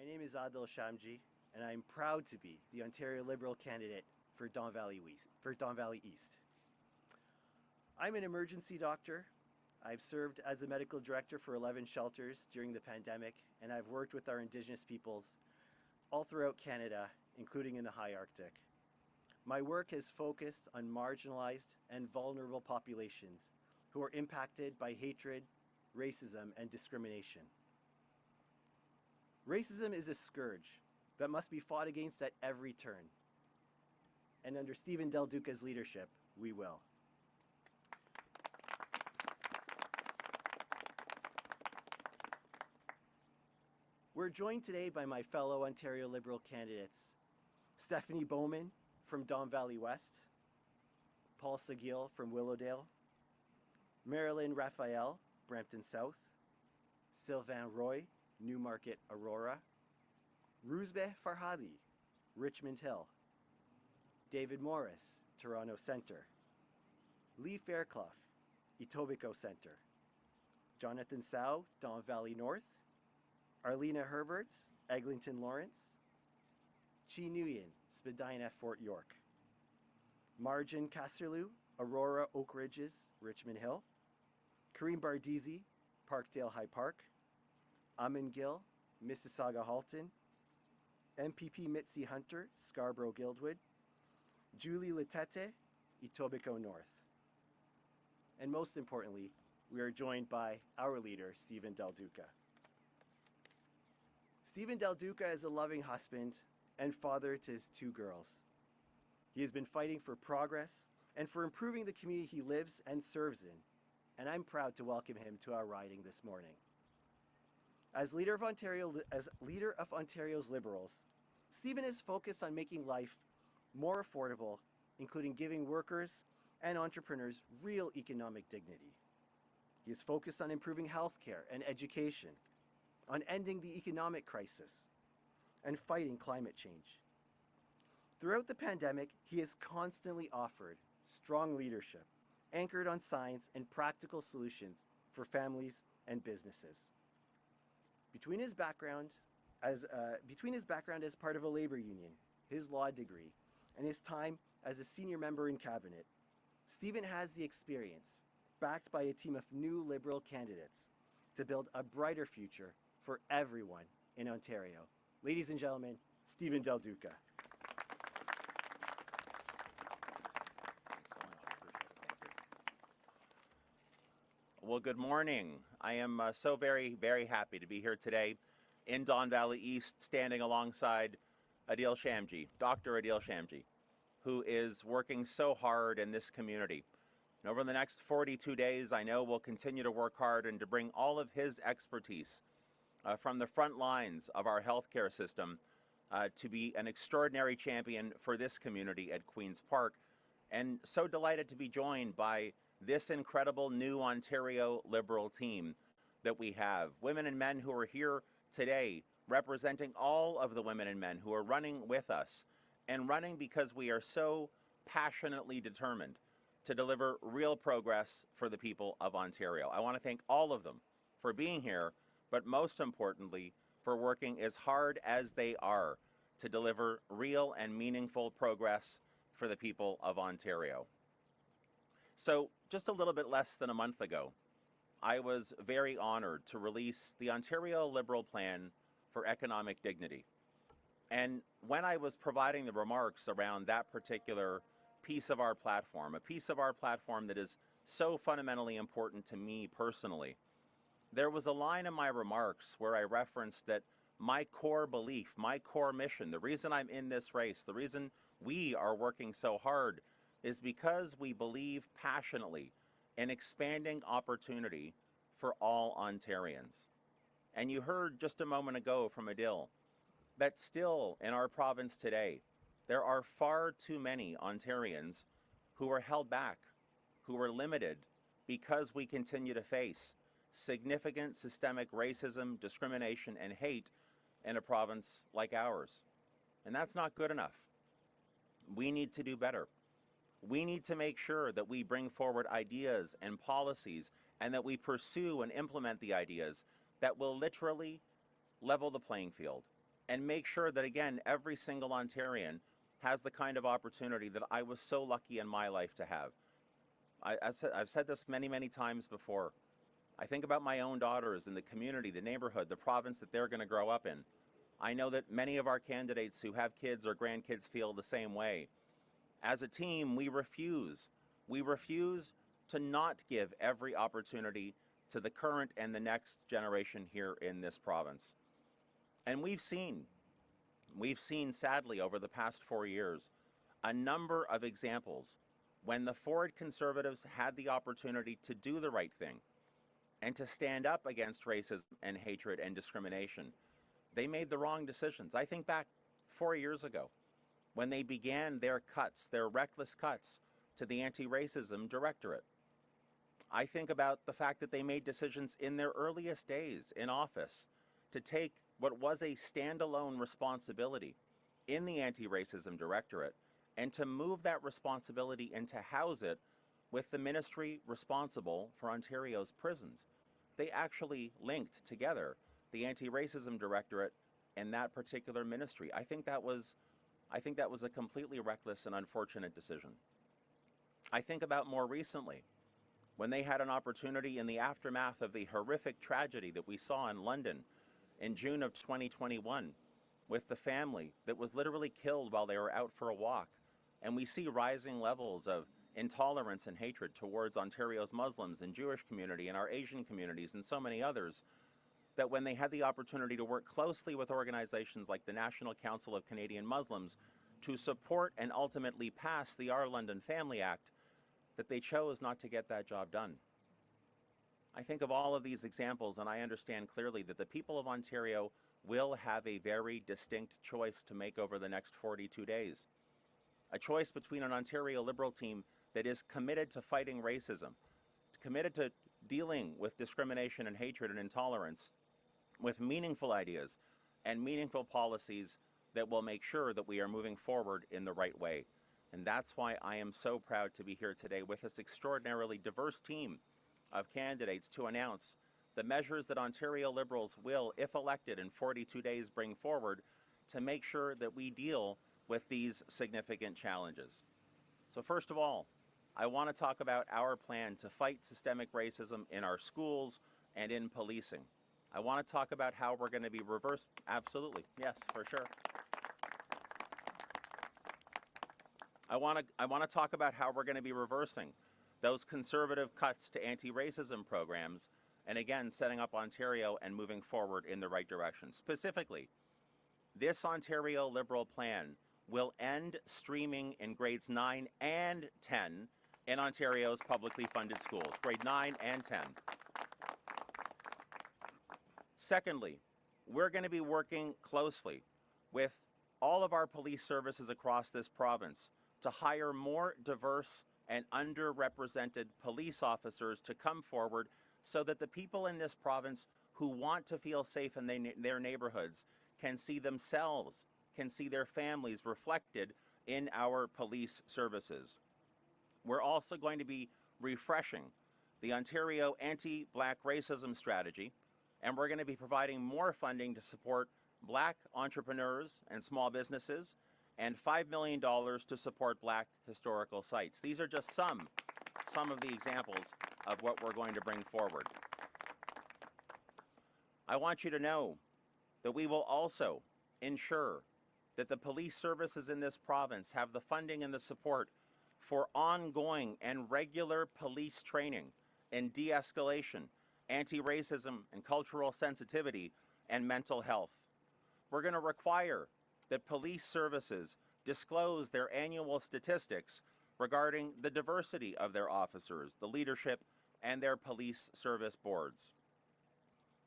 My name is Adil Shamji, and I'm proud to be the Ontario Liberal candidate for Don Valley East. I'm an emergency doctor. I've served as a medical director for 11 shelters during the pandemic, and I've worked with our Indigenous peoples all throughout Canada, including in the high Arctic. My work has focused on marginalized and vulnerable populations who are impacted by hatred, racism, and discrimination. Racism is a scourge that must be fought against at every turn. And under Stephen Del Duca's leadership, we will. We're joined today by my fellow Ontario Liberal candidates, Stephanie Bowman from Don Valley West, Paul Seguil from Willowdale, Marilyn Raphael, Brampton South, Sylvain Roy, Newmarket Aurora, Rouzbeh Farhadi, Richmond Hill, David Morris, Toronto Centre, Lee Fairclough, Etobicoke Centre, Jonathan Sow, Don Valley North, Arlena Herbert, Eglinton Lawrence, Chi Nguyen, Spadina Fort York, Marjan Kasserlu, Aurora Oak Ridges, Richmond Hill, Kareem Bardizi, Parkdale High Park, Amin Gill, Mississauga Halton, MPP Mitzi Hunter, Scarborough Guildwood, Julie Letete, Etobicoke North. And most importantly, we are joined by our leader, Stephen Del Duca. Stephen Del Duca is a loving husband and father to his 2 girls. He has been fighting for progress and for improving the community he lives and serves in, and I'm proud to welcome him to our riding this morning. As leader of Ontario's Liberals, Stephen is focused on making life more affordable, including giving workers and entrepreneurs real economic dignity. He is focused on improving healthcare and education, on ending the economic crisis, and fighting climate change. Throughout the pandemic, he has constantly offered strong leadership, anchored on science and practical solutions for families and businesses. Between his background as part of a labor union, his law degree, and his time as a senior member in cabinet, Stephen has the experience, backed by a team of new Liberal candidates, to build a brighter future for everyone in Ontario. Ladies and gentlemen, Stephen Del Duca. Well, good morning. I am so very, very happy to be here today in Don Valley East, standing alongside Adil Shamji, Dr. Adil Shamji, who is working so hard in this community. And over the next 42 days, I know will continue to work hard and to bring all of his expertise from the front lines of our healthcare system to be an extraordinary champion for this community at Queen's Park. And so delighted to be joined by this incredible new Ontario Liberal team that we have. Women and men who are here today representing all of the women and men who are running with us, and running because we are so passionately determined to deliver real progress for the people of Ontario. I want to thank all of them for being here, but most importantly, for working as hard as they are to deliver real and meaningful progress for the people of Ontario. So just a little bit less than a month ago, I was very honored to release the Ontario Liberal Plan for Economic Dignity. And when I was providing the remarks around that particular piece of our platform, a piece of our platform that is so fundamentally important to me personally, there was a line in my remarks where I referenced that my core belief, my core mission, the reason I'm in this race, the reason we are working so hard is because we believe passionately in expanding opportunity for all Ontarians. And you heard just a moment ago from Adil that still in our province today, there are far too many Ontarians who are held back, who are limited because we continue to face significant systemic racism, discrimination, and hate in a province like ours. And that's not good enough. We need to do better. We need to make sure that we bring forward ideas and policies and that we pursue and implement the ideas that will literally level the playing field, and make sure that, again, every single Ontarian has the kind of opportunity that I was so lucky in my life to have. I've said this many, many times before. I think about my own daughters and the community, the neighborhood, the province that they're going to grow up in. I know that many of our candidates who have kids or grandkids feel the same way. As a team, we refuse. We refuse to not give every opportunity to the current and the next generation here in this province. And we've seen sadly over the past 4 years, a number of examples when the Ford Conservatives had the opportunity to do the right thing and to stand up against racism and hatred and discrimination. They made the wrong decisions. I think back 4 years ago when they began their cuts, their reckless cuts to the Anti-Racism Directorate. I think about the fact that they made decisions in their earliest days in office to take what was a standalone responsibility in the Anti-Racism Directorate and to move that responsibility and to house it with the ministry responsible for Ontario's prisons. They actually linked together the Anti-Racism Directorate and that particular ministry. I think that was a completely reckless and unfortunate decision. I think about more recently, when they had an opportunity in the aftermath of the horrific tragedy that we saw in London in June of 2021 with the family that was literally killed while they were out for a walk. And we see rising levels of intolerance and hatred towards Ontario's Muslims and Jewish community and our Asian communities and so many others, that when they had the opportunity to work closely with organizations like the National Council of Canadian Muslims to support and ultimately pass the Our London Family Act, that they chose not to get that job done. I think of all of these examples, and I understand clearly that the people of Ontario will have a very distinct choice to make over the next 42 days. A choice between an Ontario Liberal team that is committed to fighting racism, committed to dealing with discrimination and hatred and intolerance, with meaningful ideas and meaningful policies that will make sure that we are moving forward in the right way. And that's why I am so proud to be here today with this extraordinarily diverse team of candidates to announce the measures that Ontario Liberals will, if elected in 42 days, bring forward to make sure that we deal with these significant challenges. So first of all, I want to talk about our plan to fight systemic racism in our schools and in policing. I want to talk about how we're going to be reversed. Absolutely, yes, for sure. I want to talk about how we're going to be reversing those conservative cuts to anti-racism programs, and again, setting up Ontario and moving forward in the right direction. Specifically, this Ontario Liberal plan will end streaming in grades 9 and 10 in Ontario's publicly funded schools, grade 9 and 10. Secondly, we're going to be working closely with all of our police services across this province to hire more diverse and underrepresented police officers to come forward so that the people in this province who want to feel safe in their neighborhoods can see themselves, can see their families reflected in our police services. We're also going to be refreshing the Ontario Anti-Black Racism Strategy, and we're going to be providing more funding to support Black entrepreneurs and small businesses, and $5 million to support Black historical sites. These are just some of the examples of what we're going to bring forward. I want you to know that we will also ensure that the police services in this province have the funding and the support for ongoing and regular police training in de-escalation, anti-racism and cultural sensitivity, and mental health. We're going to require that police services disclose their annual statistics regarding the diversity of their officers, the leadership, and their police service boards.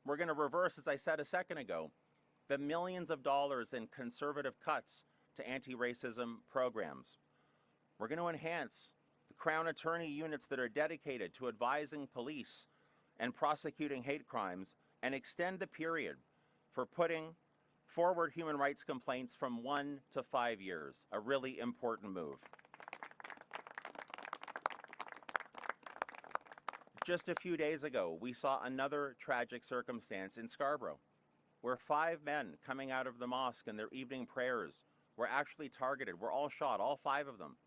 We're going to reverse, as I said a second ago, the millions of dollars in conservative cuts to anti-racism programs. We're going to enhance the Crown Attorney units that are dedicated to advising police and prosecuting hate crimes, and extend the period for putting forward human rights complaints from 1 to 5 years, a really important move. Just a few days ago, we saw another tragic circumstance in Scarborough, where 5 men coming out of the mosque in their evening prayers were actually targeted, were all shot, all 5 of them.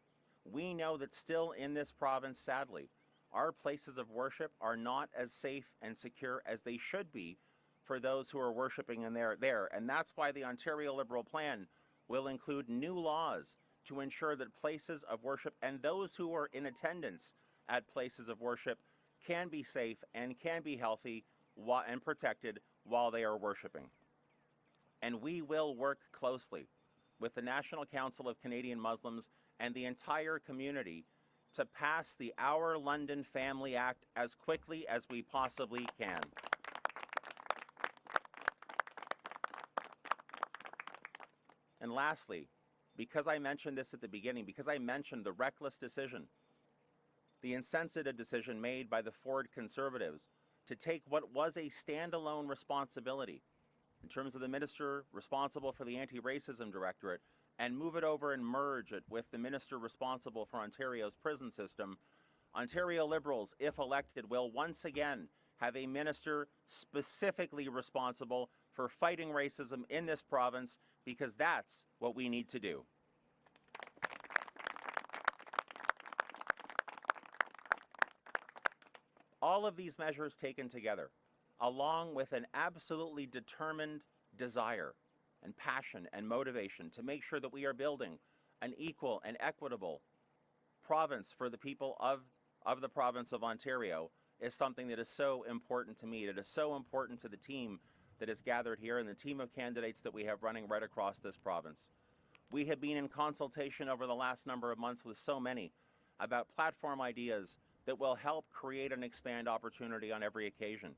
We know that still in this province, sadly, our places of worship are not as safe and secure as they should be for those who are worshiping in there. And that's why the Ontario Liberal Plan will include new laws to ensure that places of worship and those who are in attendance at places of worship can be safe and can be healthy and protected while they are worshiping. And we will work closely with the National Council of Canadian Muslims and the entire community to pass the Our London Family Act as quickly as we possibly can. And lastly, because I mentioned this at the beginning, because I mentioned the reckless decision, the insensitive decision made by the Ford Conservatives to take what was a standalone responsibility in terms of the minister responsible for the Anti-Racism Directorate and move it over and merge it with the minister responsible for Ontario's prison system, Ontario Liberals, if elected, will once again have a minister specifically responsible for fighting racism in this province, because that's what we need to do. All of these measures taken together, along with an absolutely determined desire and passion and motivation to make sure that we are building an equal and equitable province for the people of the province of Ontario, is something that is so important to me. It is so important to the team that is gathered here and the team of candidates that we have running right across this province. We have been in consultation over the last number of months with so many about platform ideas that will help create and expand opportunity on every occasion.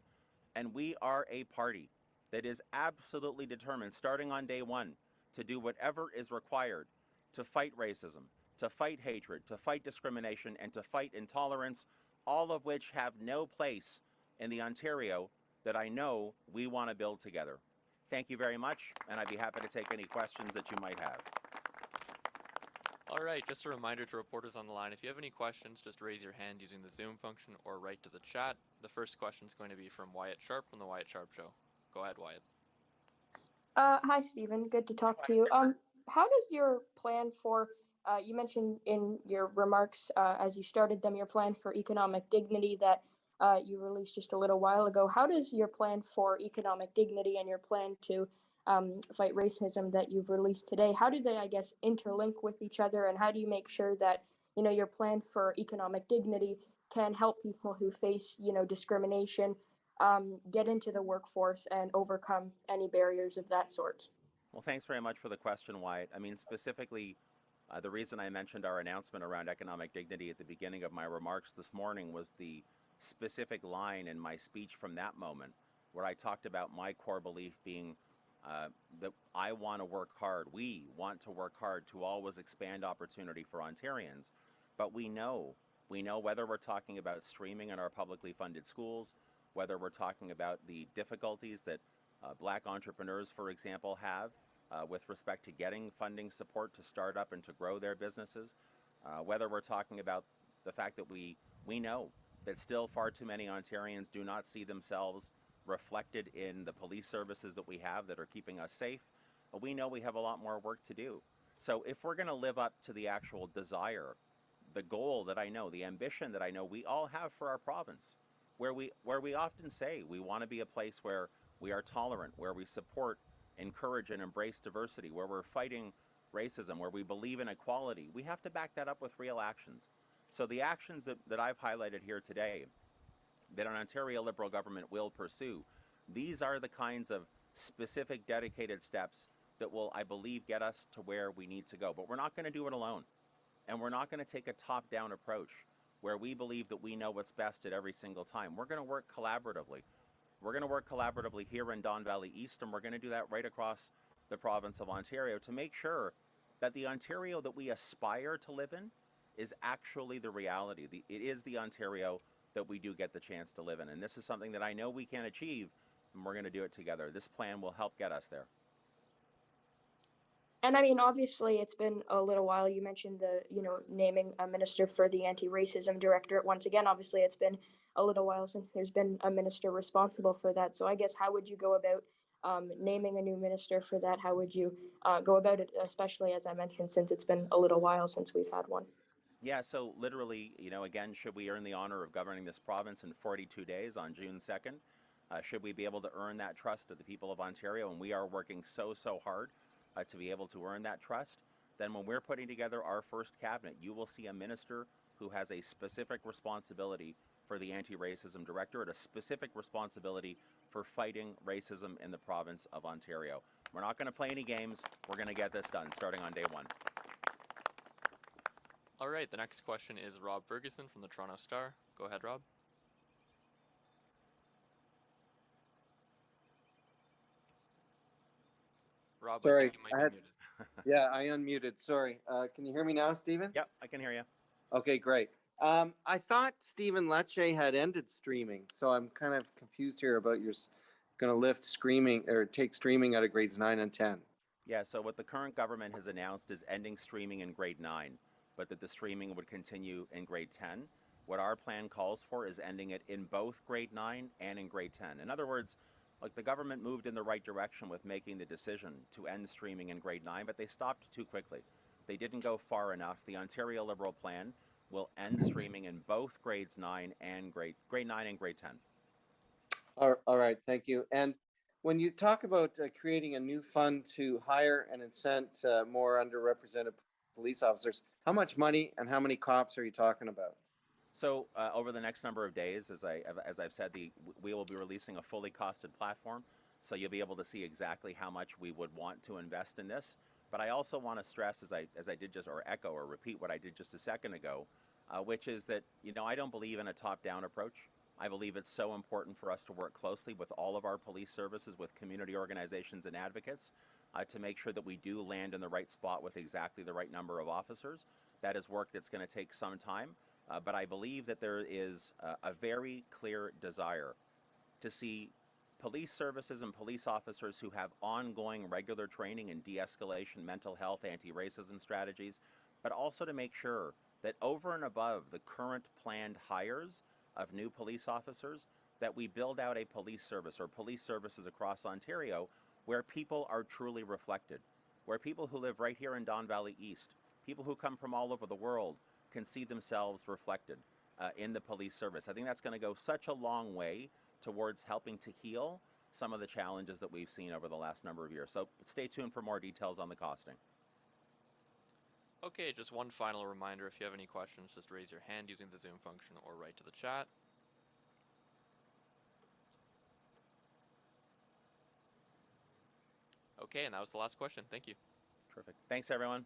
And we are a party that is absolutely determined, starting on day one, to do whatever is required to fight racism, to fight hatred, to fight discrimination, and to fight intolerance, all of which have no place in the Ontario that I know we want to build together. Thank you very much, and I'd be happy to take any questions that you might have. All right, just a reminder to reporters on the line, if you have any questions, just raise your hand using the Zoom function or write to the chat. The first question is going to be from Wyatt Sharp from The Wyatt Sharp Show. Go ahead, Wyatt. Hi, Stephen. Good to talk to you. How does your plan for, you mentioned in your remarks as you started them, your plan for economic dignity that you released just a little while ago. How does your plan for economic dignity and your plan to fight racism that you've released today, how do they, I guess, interlink with each other? And how do you make sure that, you know, your plan for economic dignity can help people who face, you know, discrimination get into the workforce and overcome any barriers of that sort? Well, thanks very much for the question, Wyatt. I mean, specifically, the reason I mentioned our announcement around economic dignity at the beginning of my remarks this morning was the specific line in my speech from that moment where I talked about my core belief being that I want to work hard. We want to work hard to always expand opportunity for Ontarians. But we know whether we're talking about streaming in our publicly funded schools, whether we're talking about the difficulties that Black entrepreneurs, for example, have with respect to getting funding support to start up and to grow their businesses, whether we're talking about the fact that we know that still far too many Ontarians do not see themselves reflected in the police services that we have that are keeping us safe. We know we have a lot more work to do. So if we're going to live up to the actual desire, the goal that I know, the ambition that I know we all have for our province, where we often say we want to be a place where we are tolerant, where we support, encourage, and embrace diversity, where we're fighting racism, where we believe in equality, we have to back that up with real actions. So the actions that I've highlighted here today, that an Ontario Liberal government will pursue, these are the kinds of specific, dedicated steps that will, I believe, get us to where we need to go. But we're not going to do it alone. And we're not going to take a top-down approach where we believe that we know what's best at every single time. We're going to work collaboratively. We're going to work collaboratively here in Don Valley East, and we're going to do that right across the province of Ontario to make sure that the Ontario that we aspire to live in is actually the reality. It is the Ontario that we do get the chance to live in. And this is something that I know we can achieve, and we're going to do it together. This plan will help get us there. And I mean, obviously, it's been a little while. You mentioned the, you know, naming a minister for the Anti-Racism Directorate. Once again, obviously, it's been a little while since there's been a minister responsible for that. So I guess how would you go about naming a new minister for that? How would you go about it, especially as I mentioned, since it's been a little while since we've had one? Yeah, so literally, again, should we earn the honor of governing this province in 42 days on June 2nd? Should we be able to earn that trust of the people of Ontario, and we are working so hard to be able to earn that trust, then when we're putting together our first cabinet, you will see a minister who has a specific responsibility for the anti-racism director and a specific responsibility for fighting racism in the province of Ontario. We're not going to play any games. We're going to get this done starting on day one. All right, the next question is Rob Ferguson from the Toronto Star. Go ahead, Rob. Rob, Sorry, I think you might be muted. Yeah, I unmuted. Sorry. Can you hear me now, Stephen? Yep, I can hear you. Okay, great. I thought Stephen Lecce had ended streaming, so I'm kind of confused here about you're going to lift streaming or take streaming out of grades 9 and 10. Yeah, so what the current government has announced is ending streaming in grade 9, but that the streaming would continue in grade 10. What our plan calls for is ending it in both grade 9 and in grade 10. In other words, like the government moved in the right direction with making the decision to end streaming in grade 9, but they stopped too quickly. They didn't go far enough. The Ontario Liberal plan will end streaming in both grades 9 and grade 9 and grade 10. All right, thank you. And when you talk about creating a new fund to hire and incent more underrepresented police officers, how much money and how many cops are you talking about? So over the next number of days, as I've said, we will be releasing a fully costed platform, so you'll be able to see exactly how much we would want to invest in this. But I also want to stress, as I did just, or echo or repeat what I did just a second ago, which is that I don't believe in a top-down approach. I believe it's so important for us to work closely with all of our police services, with community organizations and advocates, to make sure that we do land in the right spot with exactly the right number of officers. That is work that's going to take some time. But I believe that there is a very clear desire to see police services and police officers who have ongoing regular training in de-escalation, mental health, anti-racism strategies, but also to make sure that over and above the current planned hires of new police officers, that we build out a police service or police services across Ontario where people are truly reflected, where people who live right here in Don Valley East, people who come from all over the world, can see themselves reflected in the police service. I think that's going to go such a long way towards helping to heal some of the challenges that we've seen over the last number of years. So stay tuned for more details on the costing. Okay, just one final reminder, if you have any questions, just raise your hand using the Zoom function or write to the chat. Okay, and that was the last question. Thank you. Terrific. Thanks, everyone.